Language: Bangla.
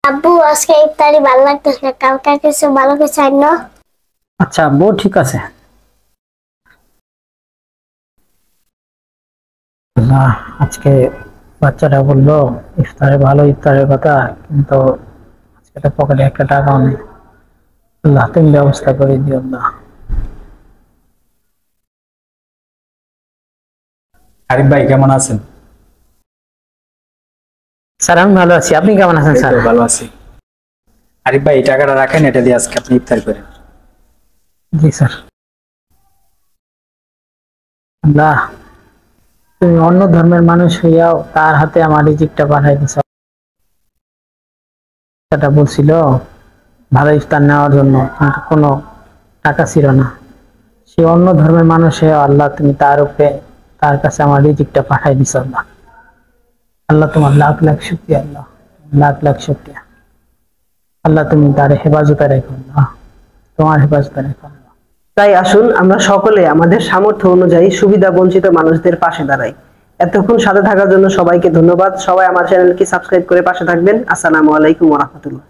আব্বু আজকে ইফতারি ভালো লাগতেছে না, কালকে কিছু ভালো কিছু আইন। আচ্ছা আব্বু, ঠিক আছে। না, আজকে বাচ্চাটা বললো ভালো ইফতারের কথা, কিন্তু আজকে তো পকেটে একটা টাকাও নেই। আল্লাহ, তুমি ব্যবস্থা করে দিও না। আরিফ ভাই কেমন আছেন? স্যার, আমি ভালো আছি। আপনি কেমন আছেন এই স্যার? তো ভালো আছি। আরিফ ভাই এই টাকাটা রাখেন, এটা দিয়ে আজকে আপনি ইফতার করেন। জি স্যার। আল্লাহ, তুমি অন্য ধর্মের মানুষ হইয়াও তার হাতে আমার রিজিকটা পাঠাই দিছ। এটা বলছিল ভালো ইফতার নেওয়ার জন্য, কিন্তু কোনো টাকা ছিল না। সে অন্য ধর্মের মানুষ হয়ে আল্লাহ, তুমি তার উপরে, তার কাছে আমার রিজিকটা পাঠাই দিছ। আল্লাহ, আল্লাহ তোমার লাখ লাখ শুকরিয়া। আল্লাহ, লাখ লাখ শুকরিয়া। আল্লাহ, তুমি তার হেফাজতে রেখো। আল্লাহ, তোমার হেফাজতে রেখো। তাই আসুন আমরা সকলে আমাদের সামর্থ্য অনুযায়ী সুবিধা বঞ্চিত মানুষদের পাশে দাঁড়াই। এতক্ষণ সাথে থাকার জন্য সবাইকে ধন্যবাদ। সবাই আমার চ্যানেলকে সাবস্ক্রাইব করে পাশে থাকবেন। আসসালামু আলাইকুম ওয়া রাহমাতুল্লাহ।